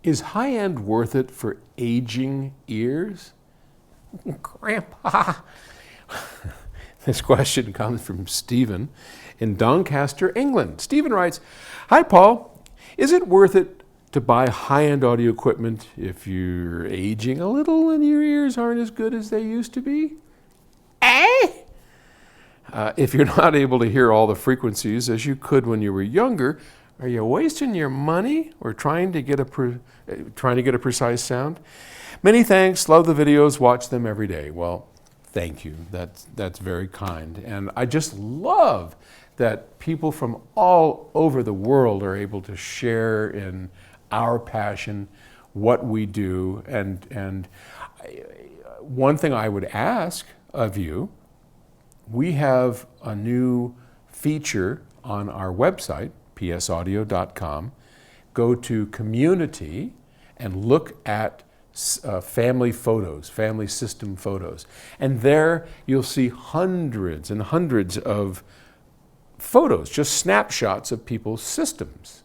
Is high-end worth it for aging ears? Grandpa. This question comes from Stephen in Doncaster, England. Stephen writes, "Hi, Paul. Is it worth it to buy high-end audio equipment if you're aging a little and your ears aren't as good as they used to be? If you're not able to hear all the frequencies as you could when you were younger, are you wasting your money or trying to get a precise sound? Many thanks. Love the videos. Watch them every day." Well, thank you. That's very kind. And I just love that people from all over the world are able to share in our passion, what we do. And one thing I would ask of you, we have a new feature on our website, psaudio.com. Go to community and look at family photos, family system photos. And there you'll see hundreds and hundreds of photos, just snapshots of people's systems.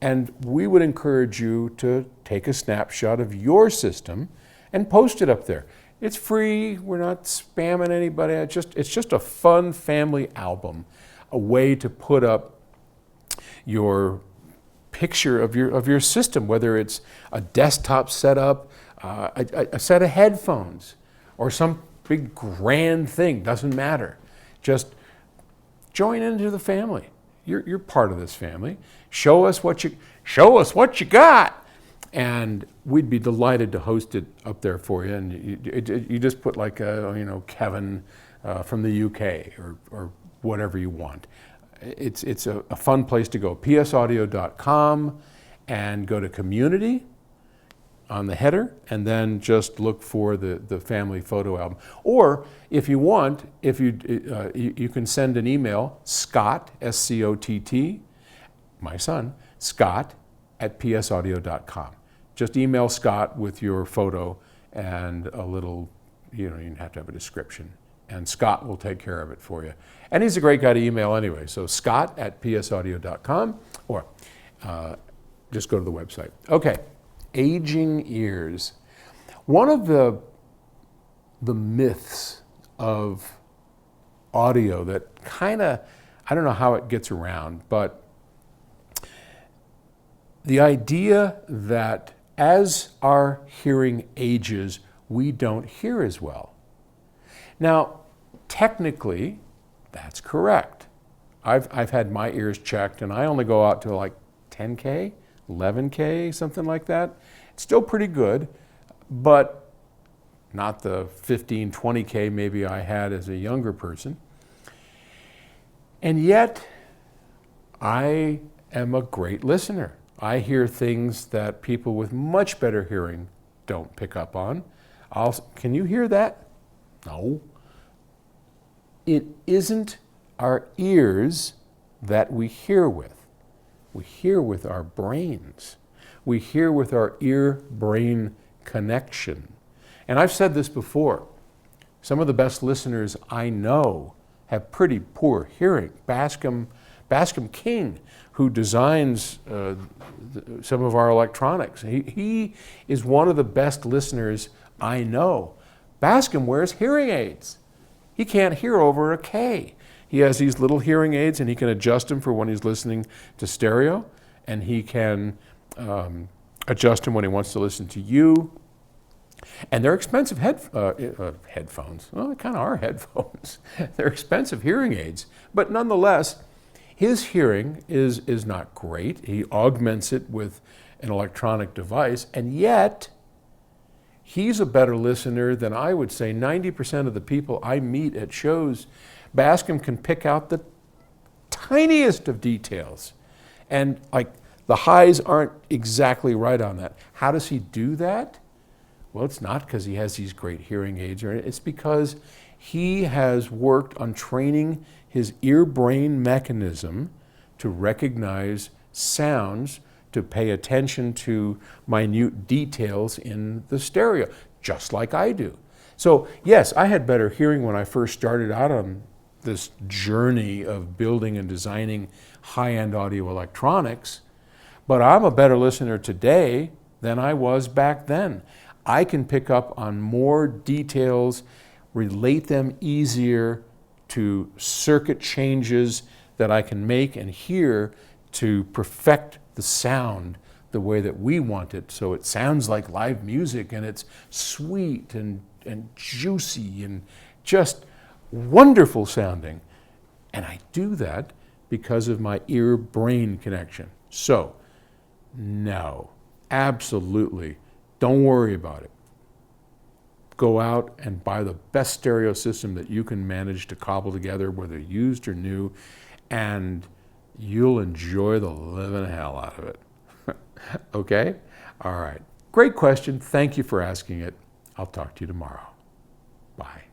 And we would encourage you to take a snapshot of your system and post it up there. It's free, we're not spamming anybody. It's just a fun family album, a way to put up your picture of your system, whether it's a desktop setup, a set of headphones, or some big grand thing, doesn't matter. Just join into the family. You're part of this family. Show us what you got. And we'd be delighted to host it up there for you. And you just put like Kevin from the UK or whatever you want. It's a fun place to go. psaudio.com, and go to community on the header, and then just look for the family photo album. Or if you want, you can send an email, Scott, S-C-O-T-T, my son, Scott at psaudio.com. Just email Scott with your photo and a little, you have to have a description, and Scott will take care of it for you. And he's a great guy to email anyway, so Scott at psaudio.com, or just go to the website. Okay, aging ears. One of the myths of audio that kind of, I don't know how it gets around, but the idea that as our hearing ages, we don't hear as well. Now, technically, that's correct. I've had my ears checked, and I only go out to like 10K, 11K, something like that. It's still pretty good, but not the 15, 20K maybe I had as a younger person. And yet, I am a great listener. I hear things that people with much better hearing don't pick up on. Can you hear that? No. It isn't our ears that we hear with. We hear with our brains. We hear with our ear-brain connection. And I've said this before. Some of the best listeners I know have pretty poor hearing. Bascom Kane, who designs some of our electronics, he is one of the best listeners I know. Bascom wears hearing aids. He can't hear over a K. He has these little hearing aids, and he can adjust them for when he's listening to stereo, and he can adjust them when he wants to listen to you. And they're expensive headphones. Well, they kind of are headphones. They're expensive hearing aids, but nonetheless, his hearing is not great. He augments it with an electronic device, and yet he's a better listener than I would say 90% of the people I meet at shows. Bascom can pick out the tiniest of details, and like the highs aren't exactly right on that. How does he do that? Well, it's not because he has these great hearing aids, or it's because he has worked on training his ear-brain mechanism to recognize sounds, to pay attention to minute details in the stereo, just like I do. So yes, I had better hearing when I first started out on this journey of building and designing high-end audio electronics, but I'm a better listener today than I was back then. I can pick up on more details, relate them easier to circuit changes that I can make and hear to perfect the sound the way that we want it, so it sounds like live music and it's sweet and juicy and just wonderful sounding. And I do that because of my ear-brain connection. So, no, absolutely, don't worry about it. Go out and buy the best stereo system that you can manage to cobble together, whether used or new, and you'll enjoy the living hell out of it. Okay? All right. Great question. Thank you for asking it. I'll talk to you tomorrow. Bye.